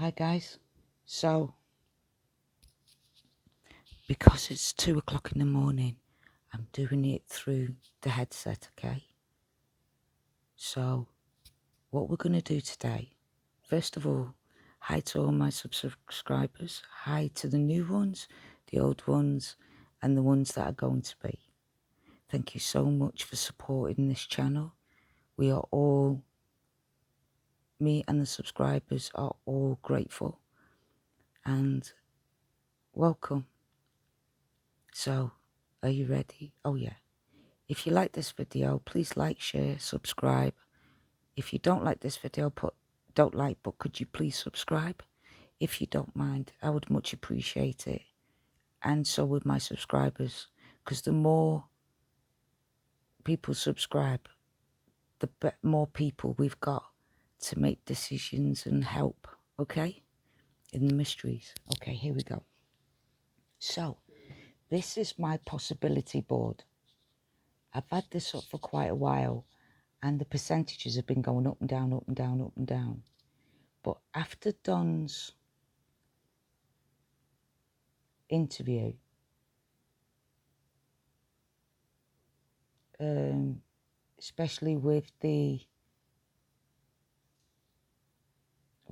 Hi guys, so because it's 2 o'clock in the morning, I'm doing it through the headset, okay? So what we're going to do today, first of all, hi to all my subscribers, hi to the new ones, the old ones, and the ones that are going to be. Thank you so much for supporting this channel. We are all, me and the subscribers are all grateful, and welcome. So, are you ready? Oh yeah. If you like this video, please like, share, subscribe. If you don't like this video, put don't like, but could you please subscribe? If you don't mind, I would much appreciate it. And so would my subscribers, because the more people subscribe, the more people we've got to make decisions and help, okay? In the mysteries. Okay, here we go. So, this is my possibility board. I've had this up for quite a while, and the percentages have been going up and down, up and down, up and down. But after Don's interview, especially with the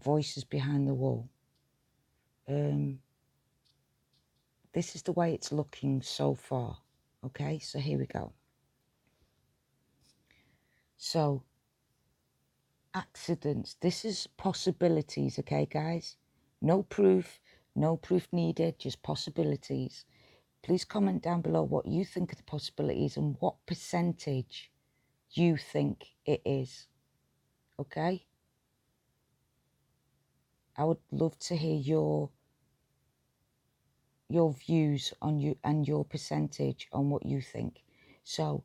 voices behind the wall, this is the way it's looking so far. Okay, so here we go. So, accidents. This is possibilities, okay, guys? No proof needed, just possibilities. Please comment down below what you think of the possibilities and what percentage you think it is, okay? I would love to hear your views on you and your percentage on what you think. So,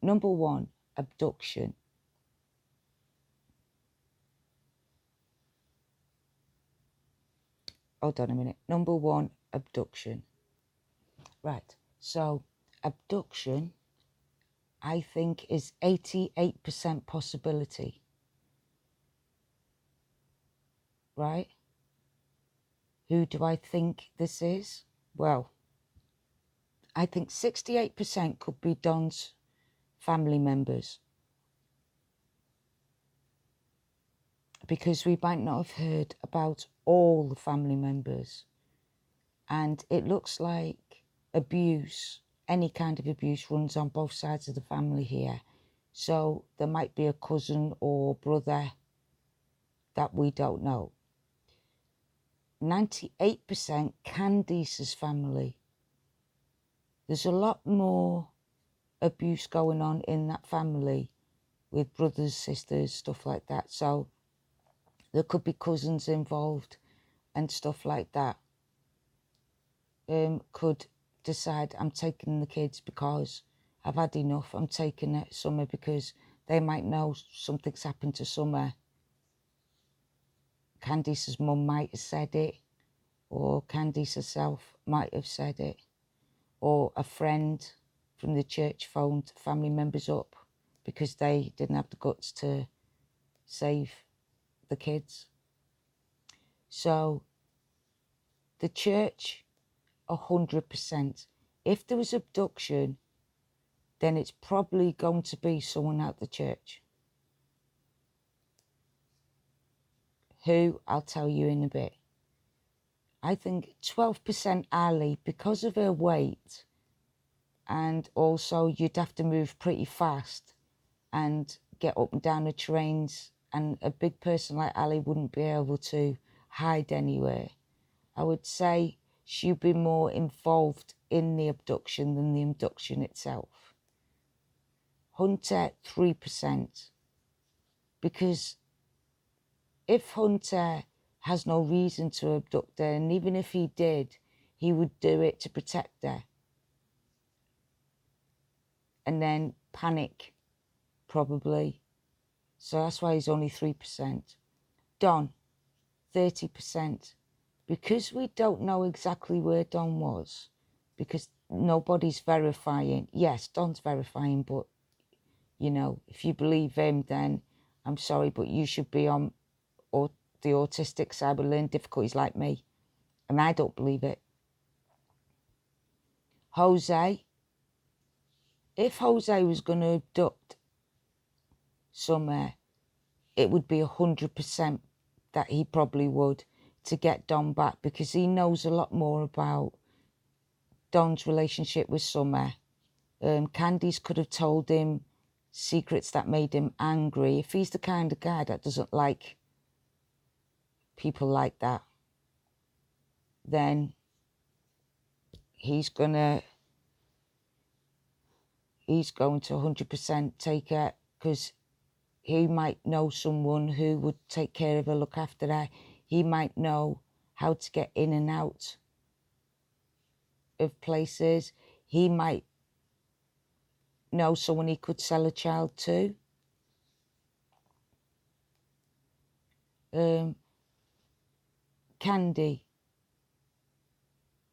number one, abduction. Hold on a minute. Number one, abduction. Right. So, abduction, I think, is 88% possibility. Right? Who do I think this is? Well, I think 68% could be Don's family members, because we might not have heard about all the family members. And it looks like abuse, any kind of abuse, runs on both sides of the family here. So there might be a cousin or brother that we don't know. 98% Candice's family. There's a lot more abuse going on in that family with brothers, sisters, stuff like that. So there could be cousins involved and stuff like that. Could decide, I'm taking the kids because I've had enough. I'm taking it Summer because they might know something's happened to Summer. Candice's mum might have said it, or Candice herself might have said it, or a friend from the church phoned family members up because they didn't have the guts to save the kids. So the church, 100%. If there was abduction, then it's probably going to be someone out the church. Who, I'll tell you in a bit. I think 12% Ali, because of her weight, and also you'd have to move pretty fast and get up and down the terrains, and a big person like Ali wouldn't be able to hide anywhere. I would say she'd be more involved in the abduction than the abduction itself. Hunter, 3%. Because if Hunter has no reason to abduct her, and even if he did, he would do it to protect her. And then panic, probably. So that's why he's only 3%. Don, 30%. Because we don't know exactly where Don was, because nobody's verifying. Yes, Don's verifying, but, you know, if you believe him, then I'm sorry, but you should be on, or the autistic side with learning difficulties like me. And I don't believe it. Jose, if Jose was going to abduct Summer, it would be 100% that he probably would, to get Don back, because he knows a lot more about Don's relationship with Summer. Candice could have told him secrets that made him angry. If he's the kind of guy that doesn't like people like that, then he's going to 100% take her, because he might know someone who would take care of her, look after her. He might know how to get in and out of places. He might know someone he could sell a child to. Candy,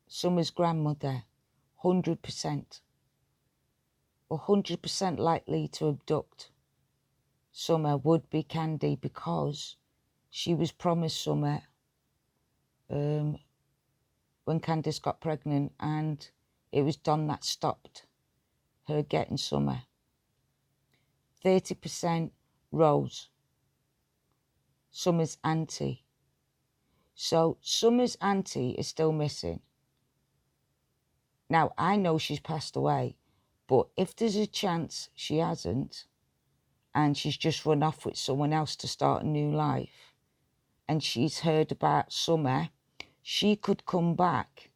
Summer's grandmother, 100%. 100% likely to abduct Summer would be Candy, because she was promised Summer when Candice got pregnant, and it was Don that stopped her getting Summer. 30% Rose, Summer's auntie. So Summer's auntie is still missing. Now, I know she's passed away, but if there's a chance she hasn't, and she's just run off with someone else to start a new life, and she's heard about Summer, she could come back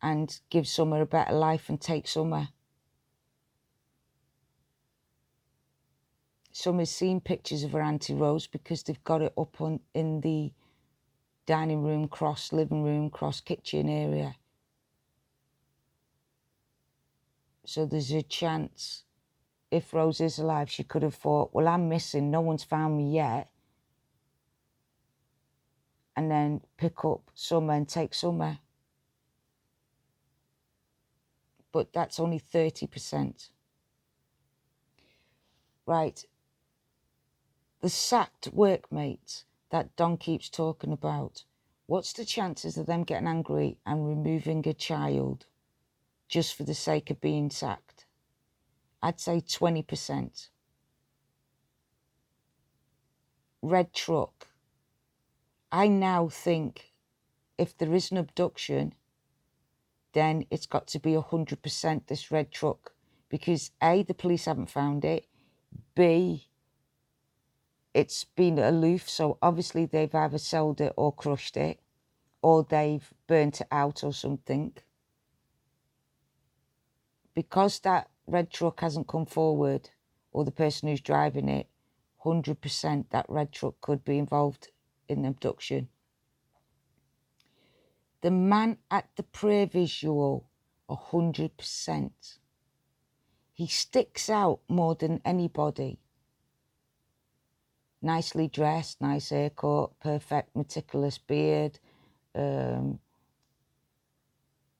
and give Summer a better life and take Summer. Summer's seen pictures of her Auntie Rose, because they've got it up in the dining room, cross living room, cross kitchen area. So there's a chance, if Rose is alive, she could have thought, well, I'm missing, no one's found me yet, and then pick up Summer and take Summer. But that's only 30%. Right. The sacked workmates that Don keeps talking about, what's the chances of them getting angry and removing a child just for the sake of being sacked? I'd say 20%. Red truck. I now think if there is an abduction, then it's got to be 100% this red truck, because A, the police haven't found it, B, it's been aloof, so obviously they've either sold it or crushed it, or they've burnt it out or something. Because that red truck hasn't come forward, or the person who's driving it, 100% that red truck could be involved in the abduction. The man at the prayer visual, 100%. He sticks out more than anybody. Nicely dressed, nice haircut, perfect meticulous beard,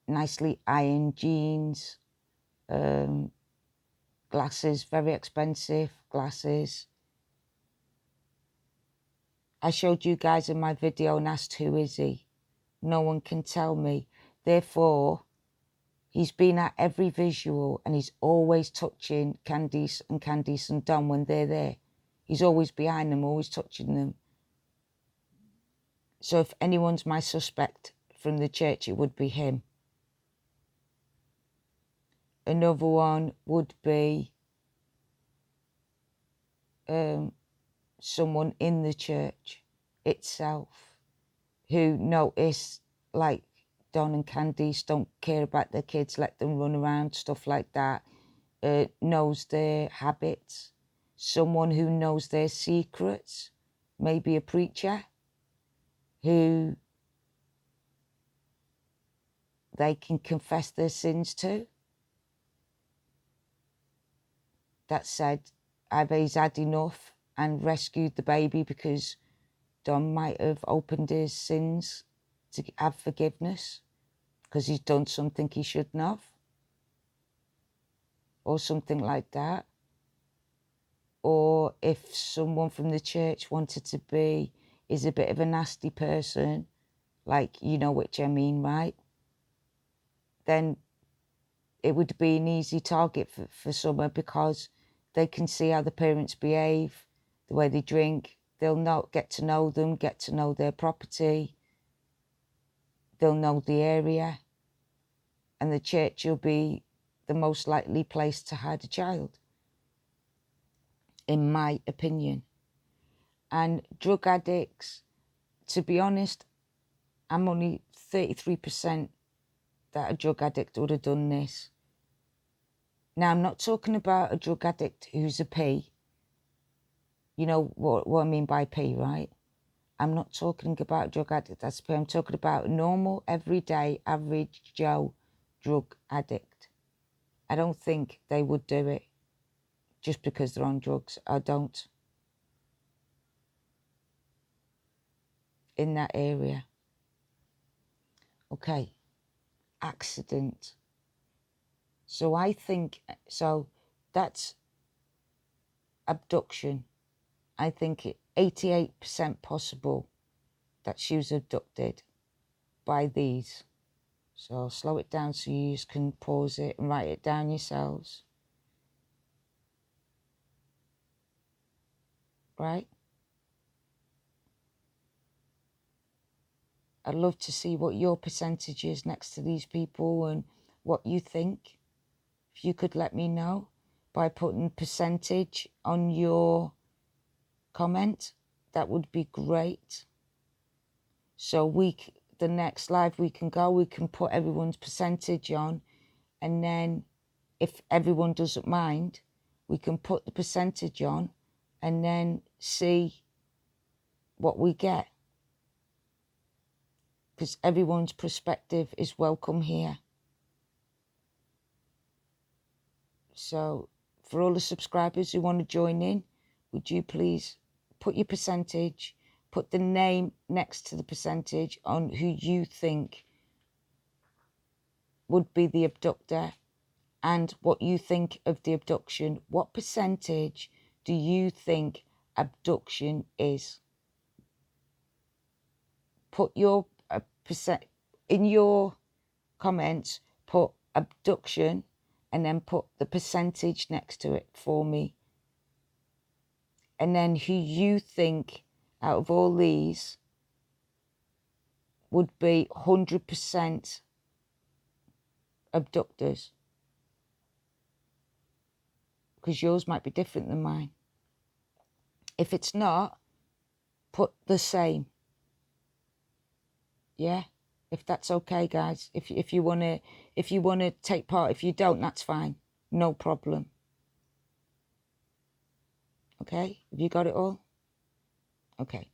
nicely ironed jeans, glasses, very expensive glasses. I showed you guys in my video and asked, who is he? No one can tell me. Therefore, he's been at every visual, and he's always touching Candice and Don when they're there. He's always behind them, always touching them. So if anyone's my suspect from the church, it would be him. Another one would be someone in the church itself who noticed, like, Don and Candice don't care about their kids, let them run around, stuff like that, knows their habits. Someone who knows their secrets, maybe a preacher who they can confess their sins to, that said either he's had enough and rescued the baby because Don might have opened his sins to have forgiveness because he's done something he shouldn't have, or something like that. or if someone from the church is a bit of a nasty person, like, you know which I mean, right? Then it would be an easy target for someone, because they can see how the parents behave, the way they drink. They'll get to know them, get to know their property. They'll know the area. And the church will be the most likely place to hide a child, in my opinion. And drug addicts, to be honest, I'm only 33% that a drug addict would have done this. Now, I'm not talking about a drug addict who's a P. You know what I mean by P, right? I'm not talking about a drug addict that's P. I'm talking about a normal, everyday, average Joe drug addict. I don't think they would do it just because they're on drugs. I don't. In that area. Okay. Accident. So I think, so that's abduction. I think 88% possible that she was abducted by these. So I'll slow it down so you can pause it and write it down yourselves. Right? I'd love to see what your percentage is next to these people and what you think. If you could let me know by putting percentage on your comment, that would be great. So the next live we can put everyone's percentage on, and then if everyone doesn't mind, we can put the percentage on and then see what we get, because everyone's perspective is welcome here. So for all the subscribers who want to join in, would you please put your percentage, put the name next to the percentage on who you think would be the abductor and what you think of the abduction. What percentage do you think abduction is? Put your percent in your comments, put abduction and then put the percentage next to it for me. And then who you think out of all these would be 100% abductors. Because yours might be different than mine. If it's not, put the same. Yeah, if that's okay, guys. If you wanna take part, if you don't, that's fine. No problem. Okay, have you got it all? Okay,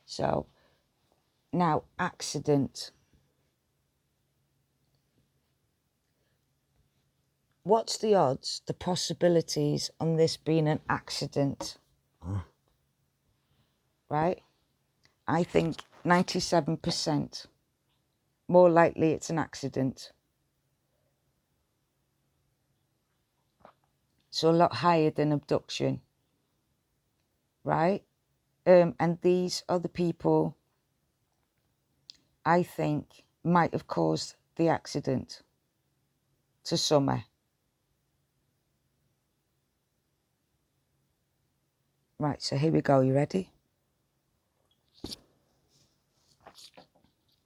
so now accident. What's the odds, the possibilities on this being an accident? Right? I think 97%. More likely it's an accident. So a lot higher than abduction. Right? And these other people, I think, might have caused the accident to Summer. Right, so here we go. You ready?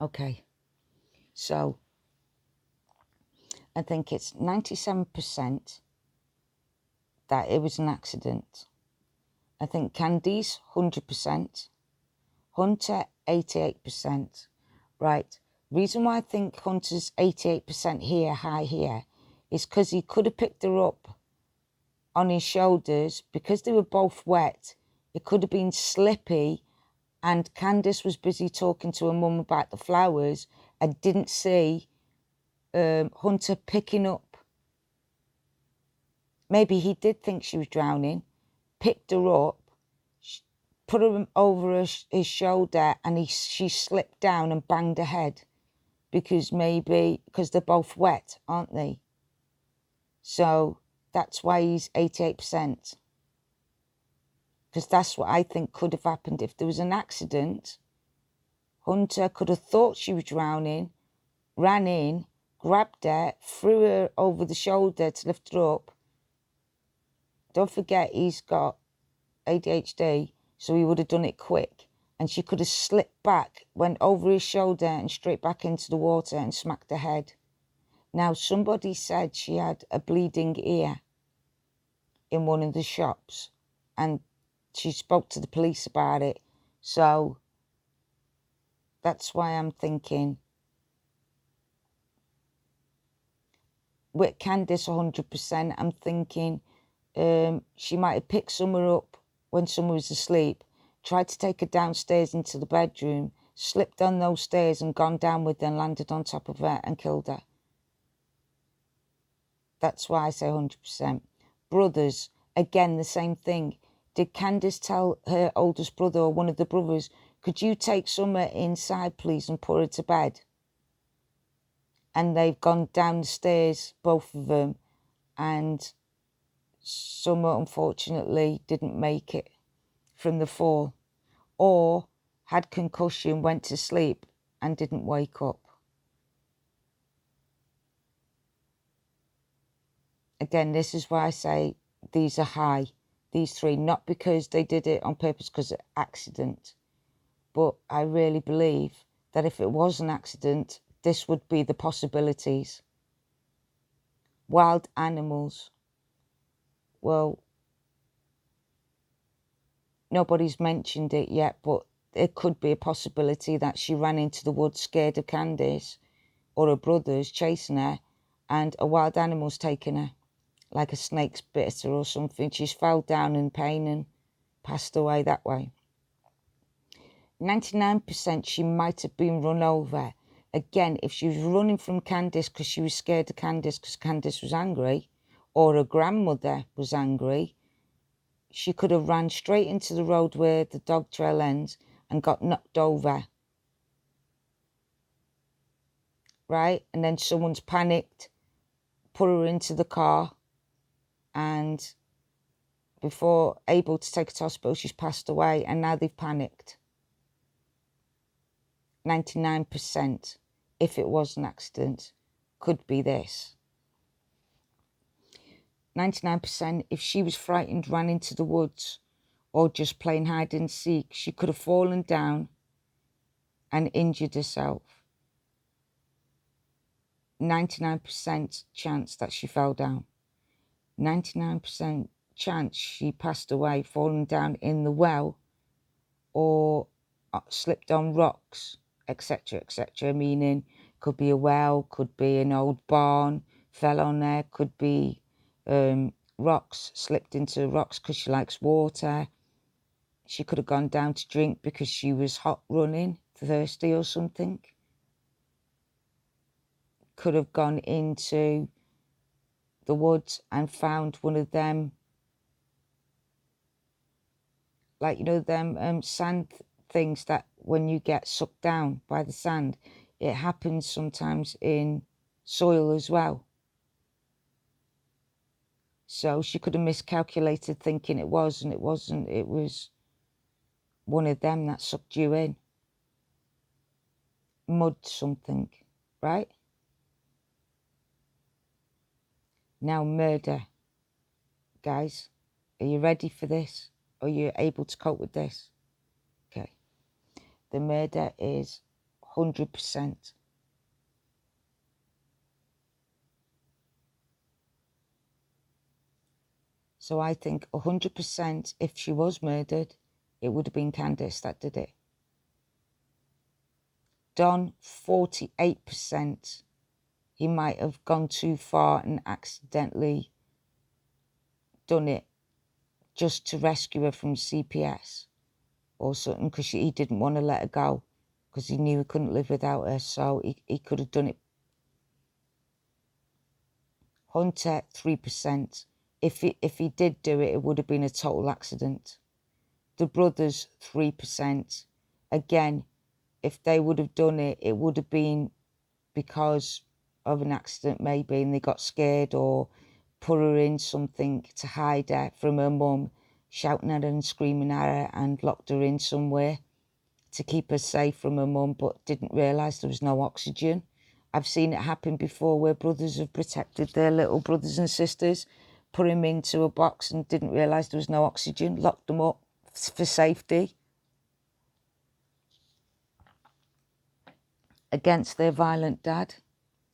Okay. So I think it's 97% that it was an accident. I think Candice, 100%. Hunter, 88%. Right. Reason why I think Hunter's 88% here, high here, is because he could have picked her up on his shoulders. Because they were both wet, it could have been slippy, and Candice was busy talking to her mum about the flowers and didn't see Hunter picking up. Maybe he did think she was drowning, picked her up, put her over his shoulder, and she slipped down and banged her head, because they're both wet, aren't they? So that's why he's 88%. because that's what I think could have happened. If there was an accident, Hunter could have thought she was drowning, ran in, grabbed her, threw her over the shoulder to lift her up. Don't forget, he's got ADHD, so he would have done it quick. And she could have slipped back, went over his shoulder and straight back into the water and smacked her head. Now, somebody said she had a bleeding ear in one of the shops, and she spoke to the police about it. So that's why I'm thinking with Candice 100%, I'm thinking she might have picked Summer up when Summer was asleep, tried to take her downstairs into the bedroom, slipped on those stairs and gone down with her and landed on top of her and killed her. That's why I say 100%. Brothers, again, the same thing. Did Candice tell her oldest brother or one of the brothers, could you take Summer inside, please, and put her to bed? And they've gone down the stairs, both of them, and Summer, unfortunately, didn't make it from the fall, or had concussion, went to sleep, and didn't wake up. Again, this is why I say these are high, these three, not because they did it on purpose because of accident, but I really believe that if it was an accident, this would be the possibilities. Wild animals. Well, nobody's mentioned it yet, but it could be a possibility that she ran into the woods scared of Candice or her brothers chasing her, and a wild animal's taken her, like a snake's bit her or something. She's fell down in pain and passed away that way. 99% she might have been run over. Again, if she was running from Candice because she was scared of Candice because Candice was angry, or her grandmother was angry, she could have ran straight into the road where the dog trail ends and got knocked over. Right? And then someone's panicked, put her into the car, and before able to take her to hospital, she's passed away, and now they've panicked. 99%, if it was an accident, could be this. 99%, if she was frightened, ran into the woods, or just playing hide and seek, she could have fallen down and injured herself. 99% chance that she fell down. 99% chance she passed away falling down in the well or slipped on rocks, etc., etc. Meaning, could be a well, could be an old barn, fell on there, could be rocks, slipped into rocks because she likes water. She could have gone down to drink because she was hot running, thirsty or something. Could have gone into the woods and found one of them, like, you know, them sand things that when you get sucked down by the sand, it happens sometimes in soil as well. So she could have miscalculated thinking it was, and it wasn't. It was one of them that sucked you in. Mud something, right? Now murder. Guys, are you ready for this? Are you able to cope with this? Okay. The murder is 100%. So I think 100% if she was murdered, it would have been Candice that did it. Don, 48%. He might have gone too far and accidentally done it just to rescue her from CPS or something, because he didn't want to let her go because he knew he couldn't live without her, so he could have done it. Hunter, 3%. If he did do it, it would have been a total accident. The brothers, 3%. Again, if they would have done it, it would have been because of an accident maybe, and they got scared or put her in something to hide her from her mum. shouting at her and screaming at her and locked her in somewhere to keep her safe from her mum, but didn't realise there was no oxygen. I've seen it happen before where brothers have protected their little brothers and sisters, put them into a box and didn't realise there was no oxygen, locked them up for safety against their violent dad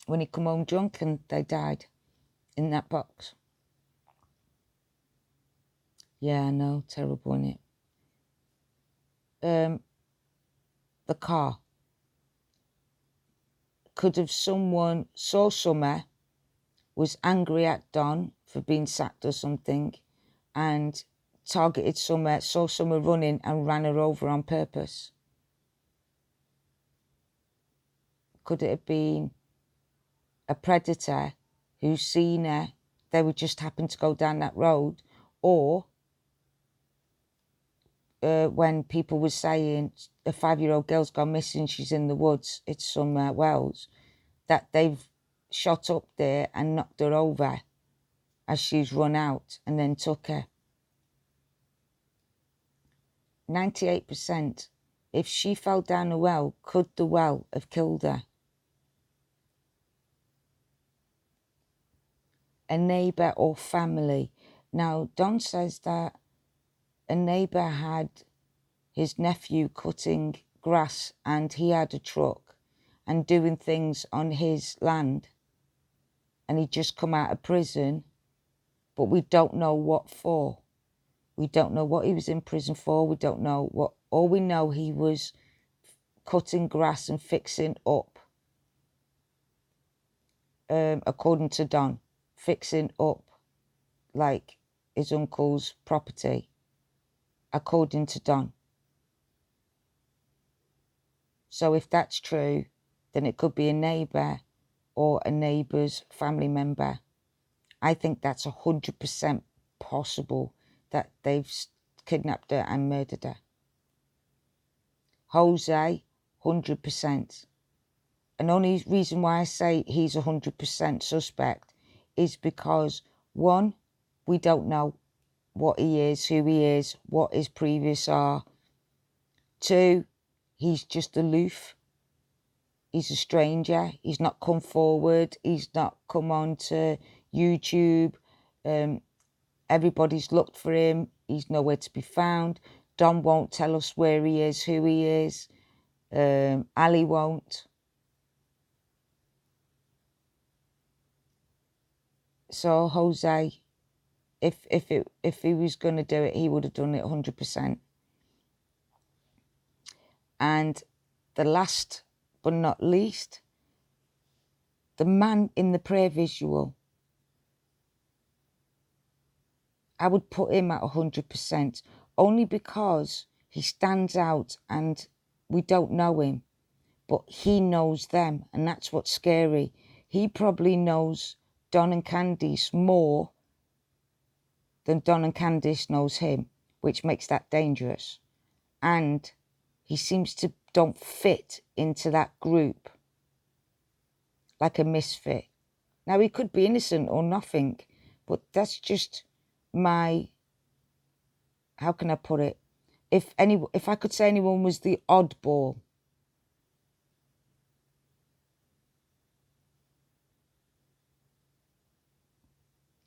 when he come home drunk, and they died in that box. Yeah, I know, terrible, isn't it? The car. Could have someone saw Summer, was angry at Don for being sacked or something, and targeted Summer, saw Summer running and ran her over on purpose? Could it have been a predator who's seen her, they would just happen to go down that road? Or when people were saying a 5-year-old girl's gone missing, she's in the woods, it's Summer Wells, that they've shot up there and knocked her over as she's run out and then took her. 98%. If she fell down a well, could the well have killed her? A neighbour or family. Now, Don says that a neighbour had his nephew cutting grass and he had a truck and doing things on his land, and he'd just come out of prison, but we don't know what for. We don't know what he was in prison for. We don't know what. All we know, he was cutting grass and fixing up, according to Don, fixing up like his uncle's property, according to Don. So if that's true, then it could be a neighbour or a neighbour's family member. I think that's 100% possible that they've kidnapped her and murdered her. Jose, 100%. And only reason why I say he's 100% suspect is because, one, we don't know what he is, who he is, what his previous are. Two, he's just aloof. He's a stranger. He's not come forward. He's not come on to YouTube. Everybody's looked for him. He's nowhere to be found. Don won't tell us where he is, who he is. Ali won't. So Jose, if he was going to do it, he would have done it 100%. And the last but not least, the man in the prayer visual, I would put him at 100%, only because he stands out and we don't know him, but he knows them, and that's what's scary. He probably knows Don and Candice more than Don and Candice knows him, which makes that dangerous. And he seems to don't fit into that group, like a misfit. Now, he could be innocent or nothing, but that's just my, how can I put it? If I could say anyone was the oddball,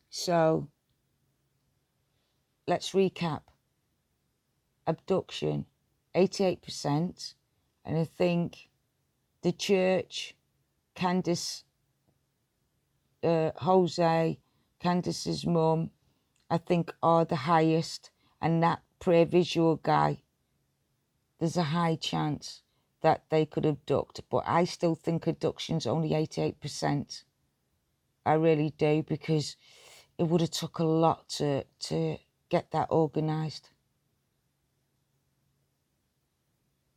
so let's recap. Abduction, 88%, and I think the church, Candice, Jose, Candice's mum, I think are the highest, and that prayer visual guy, there's a high chance that they could abduct, but I still think abduction's only 88%. I really do, because it would have took a lot to get that organised.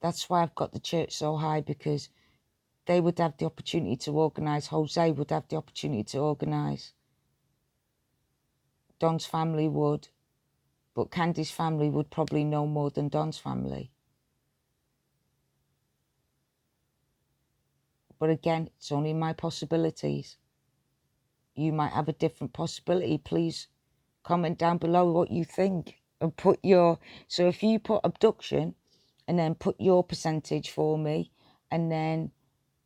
That's why I've got the church so high, because they would have the opportunity to organise. Jose would have the opportunity to organise. Don's family would, but Candy's family would probably know more than Don's family. But again, it's only my possibilities. You might have a different possibility. Please comment down below what you think. And put your, so if you put abduction and then put your percentage for me, and then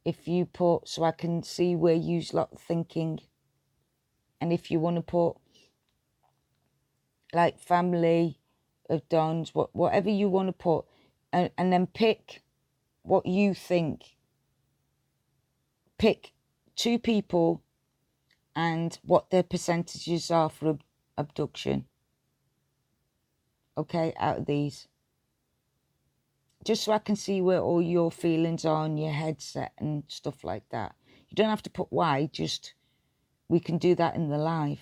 if you put, so I can see where you lot thinking, and if you want to put like family of Dons, whatever you want to put, and then pick what you think. Pick 2 people and what their percentages are for abduction. Okay, out of these. Just so I can see where all your feelings are on your headset and stuff like that. You don't have to put why, just we can do that in the live.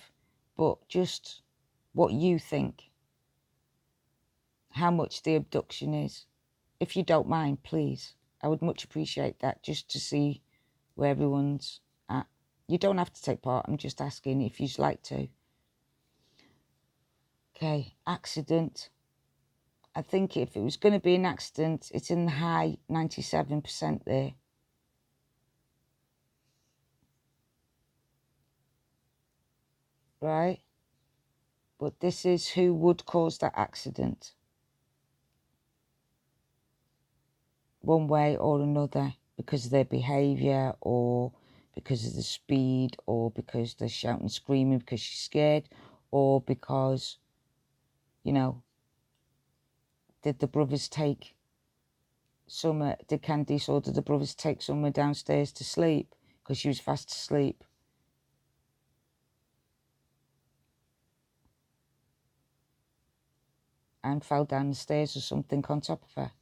But just what you think. How much the abduction is. If you don't mind, please. I would much appreciate that, just to see where everyone's at. You don't have to take part. I'm just asking if you'd like to. Okay, accident. I think if it was going to be an accident, it's in the high 97% there. Right? But this is who would cause that accident. One way or another, because of their behaviour, or because of the speed, or because they're shouting and screaming because she's scared, or because, you know, did the brothers take Summer, did Candice or did the brothers take Summer downstairs to sleep because she was fast asleep? And fell down the stairs or something on top of her?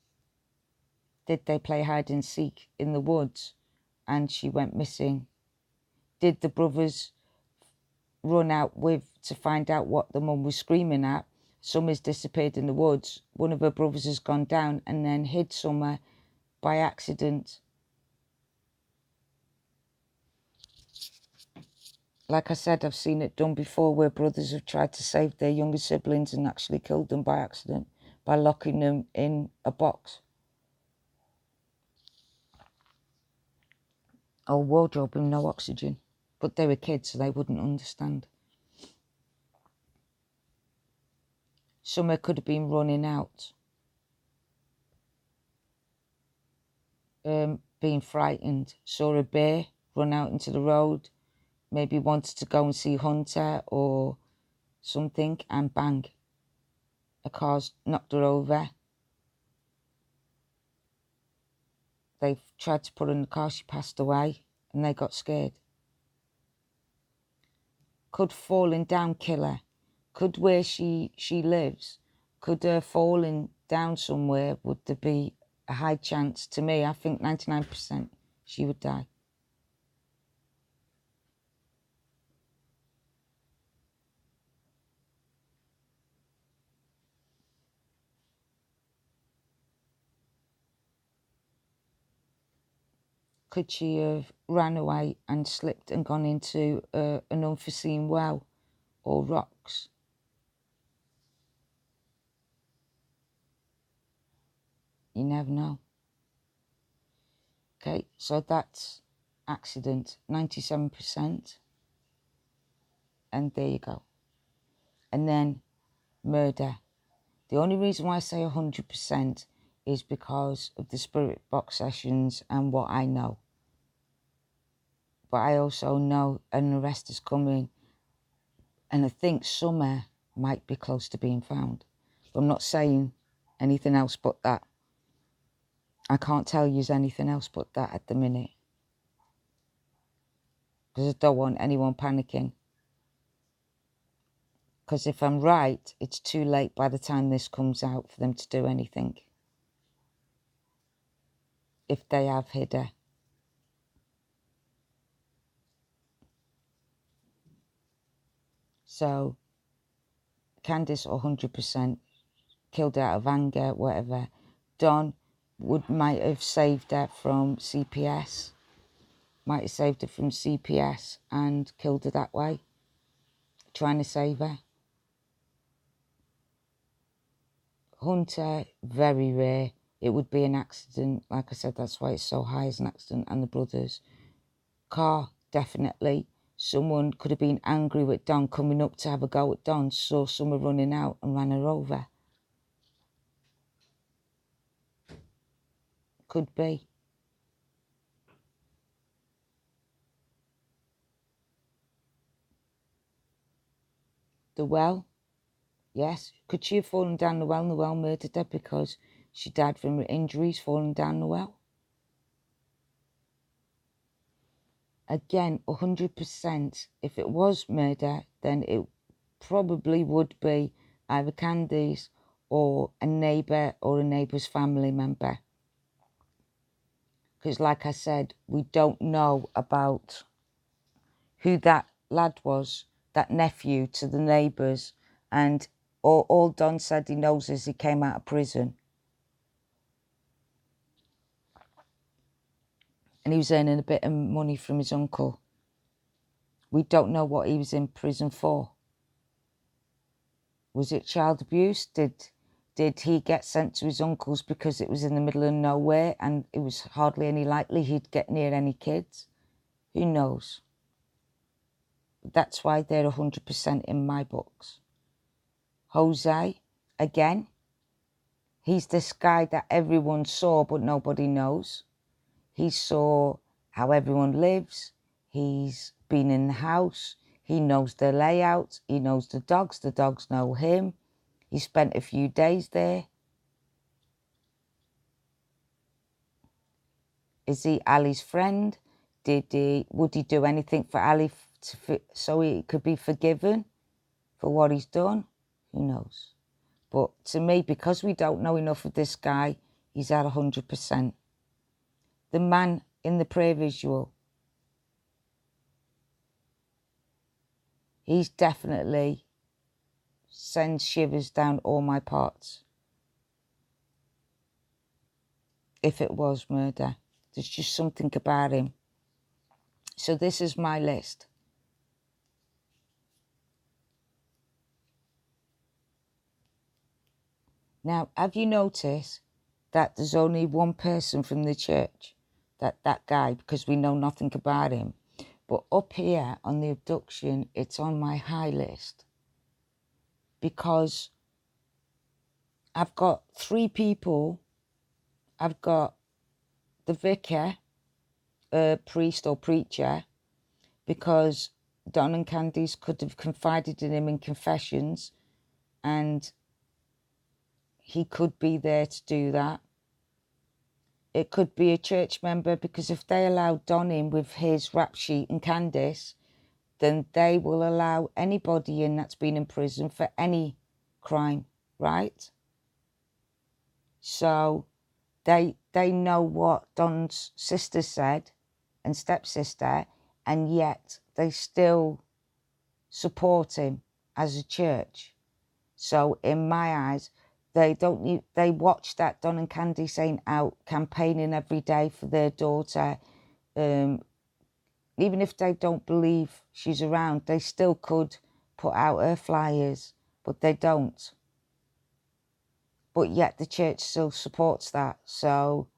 Did they play hide and seek in the woods and she went missing? Did the brothers run out to find out what the mum was screaming at? Summer's disappeared in the woods. One of her brothers has gone down and then hid Summer by accident. Like I said, I've seen it done before where brothers have tried to save their younger siblings and actually killed them by accident by locking them in a box. Or wardrobe and no oxygen. But they were kids, so they wouldn't understand. Summer could have been running out, being frightened, saw a bear, run out into the road, maybe wanted to go and see Hunter or something, and bang, a car's knocked her over. They've tried to put her in the car, she passed away, and they got scared. Could falling down kill her? Could where she lives, could her falling down somewhere, would there be a high chance? To me, I think 99% she would die. Could she have ran away and slipped and gone into an unforeseen well or rocks? You never know. Okay, so that's accident, 97%. And there you go. And then murder. The only reason why I say 100% is because of the spirit box sessions and what I know. But I also know an arrest is coming, and I think Summer might be close to being found. But I'm not saying anything else but that. I can't tell you anything else but that at the minute, because I don't want anyone panicking. Because if I'm right, it's too late by the time this comes out for them to do anything, if they have hid her. So Candice 100% killed out of anger, whatever. Don might have saved her from CPS, and killed her that way, trying to save her. Hunter, very rare. It would be an accident. Like I said, that's why it's so high as an accident. And the brothers. Car, definitely. someone could have been angry with Don, coming up to have a go at Don, saw someone running out and ran her over. Could be. The well, yes. Could she have fallen down the well and the well murdered her because she died from her injuries falling down the well? Again, 100%. If it was murder, then it probably would be either Candy's or a neighbour or a neighbour's family member. Because like I said, we don't know about who that lad was, that nephew to the neighbours. And all Don said he knows is he came out of prison. And he was earning a bit of money from his uncle. We don't know what he was in prison for. Was it child abuse? Did he get sent to his uncle's because it was in the middle of nowhere and it was hardly any likely he'd get near any kids? Who knows? That's why they're 100% in my books. Jose, again, he's this guy that everyone saw but nobody knows. He saw how everyone lives. He's been in the house. He knows the layout. He knows the dogs. The dogs know him. He spent a few days there. Is he Ali's friend? Would he do anything for Ali so he could be forgiven for what he's done? Who knows? But to me, because we don't know enough of this guy, he's at 100%. The man in the prayer visual, he's definitely sends shivers down all my parts. If it was murder, there's just something about him. So this is my list. Now, have you noticed that there's only one person from the church, that guy, because we know nothing about him. But up here on the abduction, it's on my high list because I've got 3 people. I've got the vicar, priest or preacher, because Don and Candice could have confided in him in confessions and he could be there to do that. It could be a church member, because if they allow Don in with his rap sheet and Candice, then they will allow anybody in that's been in prison for any crime, right? So they know what Don's sister said and stepsister, and yet they still support him as a church. So in my eyes, they watch that Don and Candice ain't out campaigning every day for their daughter. Even if they don't believe she's around, they still could put out her flyers, but they don't. But yet the church still supports that. So,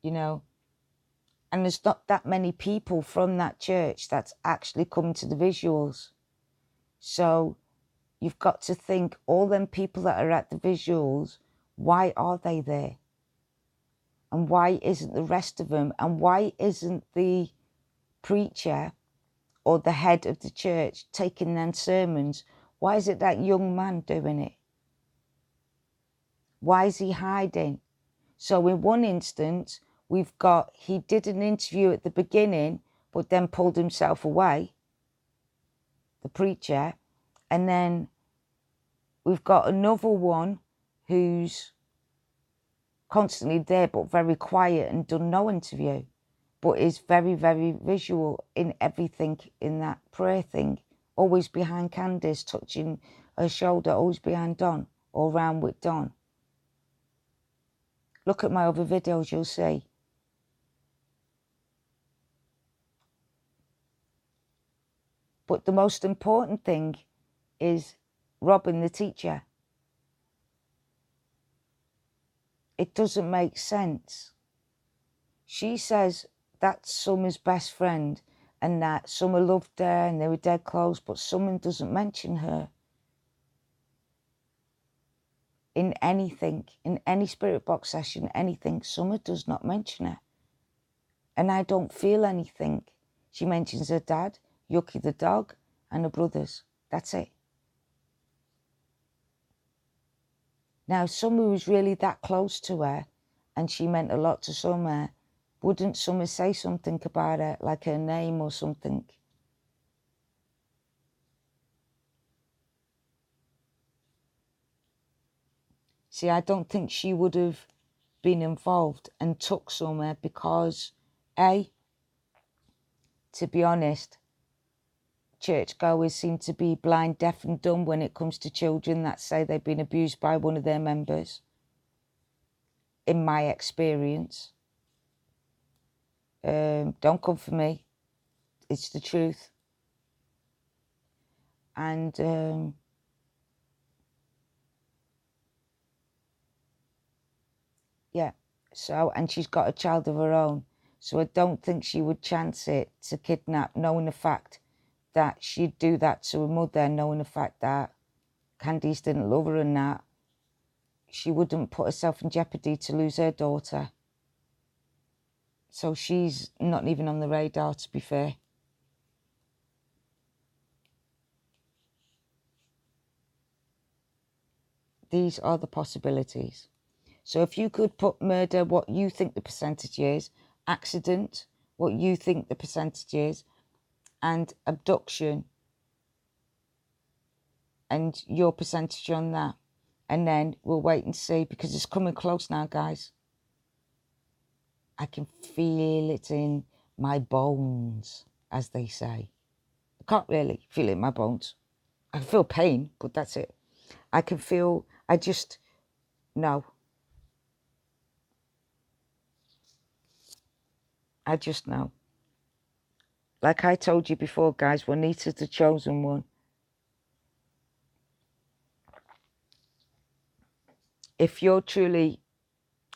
you know, and there's not that many people from that church that's actually come to the visuals. So you've got to think, all them people that are at the visuals, why are they there? And why isn't the rest of them? And why isn't the preacher or the head of the church taking them sermons? Why is it that young man doing it? Why is he hiding? So in one instance, we've got, he did an interview at the beginning, but then pulled himself away, the preacher. And then we've got another one who's constantly there, but very quiet and done no interview, but is very, very visual in everything in that prayer thing. Always behind Candice, touching her shoulder, always behind Don, or round with Don. Look at my other videos, you'll see. But the most important thing is Robin, the teacher. It doesn't make sense. She says that's Summer's best friend, and that Summer loved her and they were dead close, but Summer doesn't mention her in anything, in any spirit box session, anything. Summer does not mention her. And I don't feel anything. She mentions her dad, Yucky the dog, and her brothers. That's it. Now, Summer was really that close to her, and she meant a lot to Summer. Wouldn't Summer say something about her, like her name or something? See, I don't think she would have been involved and took Summer because, A, to be honest, churchgoers seem to be blind, deaf and dumb when it comes to children that say they've been abused by one of their members, in my experience. Don't come for me. It's the truth. And yeah, so, and she's got a child of her own. So I don't think she would chance it to kidnap, knowing the fact that she'd do that to her mother, knowing the fact that Candice didn't love her and that. She wouldn't put herself in jeopardy to lose her daughter. So she's not even on the radar, to be fair. These are the possibilities. So if you could put murder, what you think the percentage is, accident, what you think the percentage is, and abduction, and your percentage on that. And then we'll wait and see, because it's coming close now, guys. I can feel it in my bones, as they say. I can't really feel it in my bones. I can feel pain, but that's it. I can feel, I just know. I just know. Like I told you before, guys, Juanita's the chosen one. If you're truly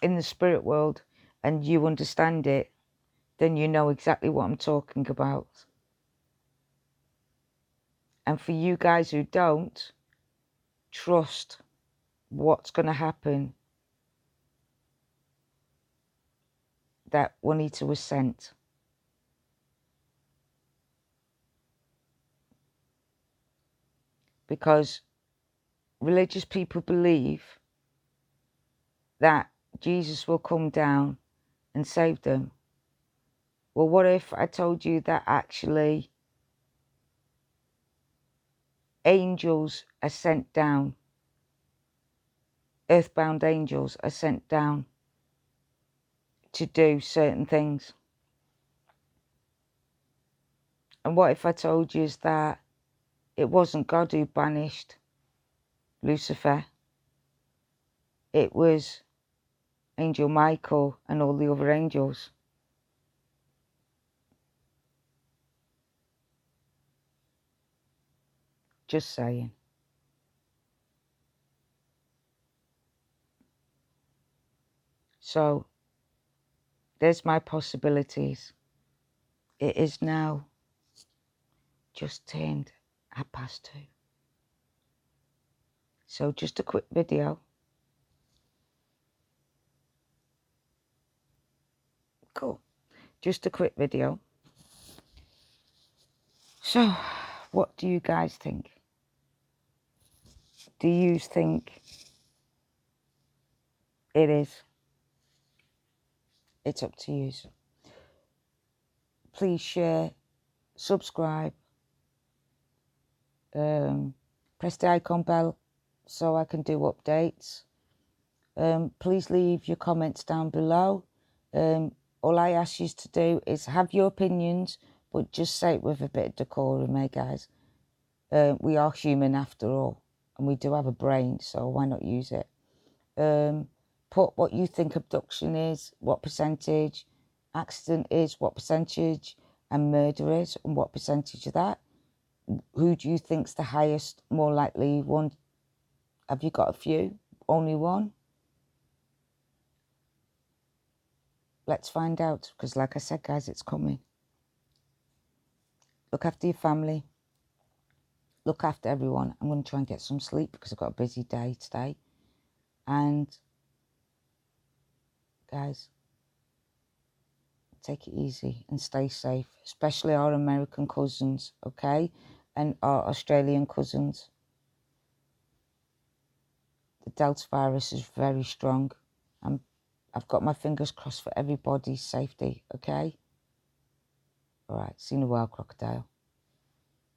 in the spirit world and you understand it, then you know exactly what I'm talking about. And for you guys who don't, trust what's going to happen, that Juanita was sent. Because religious people believe that Jesus will come down and save them. Well, what if I told you that actually angels are sent down, earthbound angels are sent down to do certain things? And what if I told you that it wasn't God who banished Lucifer? It was Angel Michael and all the other angels. Just saying. So there's my possibilities. It is now just turned 2:30. So just a quick video. Cool. Just a quick video. So what do you guys think? Do you think it is? It's up to you. Please share, subscribe, press the icon bell so I can do updates. Please leave your comments down below. All I ask you to do is have your opinions, but just say it with a bit of decorum, eh, guys? We are human after all, and we do have a brain, so why not use it? Put what you think abduction is, what percentage, accident is, what percentage, and murder is, and what percentage of that. Who do you think's the highest, more likely one? Have you got a few? Only one? Let's find out, because like I said, guys, it's coming. Look after your family. Look after everyone. I'm going to try and get some sleep because I've got a busy day today. And guys, take it easy and stay safe, especially our American cousins, okay? And our Australian cousins. The Delta virus is very strong. I've got my fingers crossed for everybody's safety, okay? All right, see you in a while, crocodile.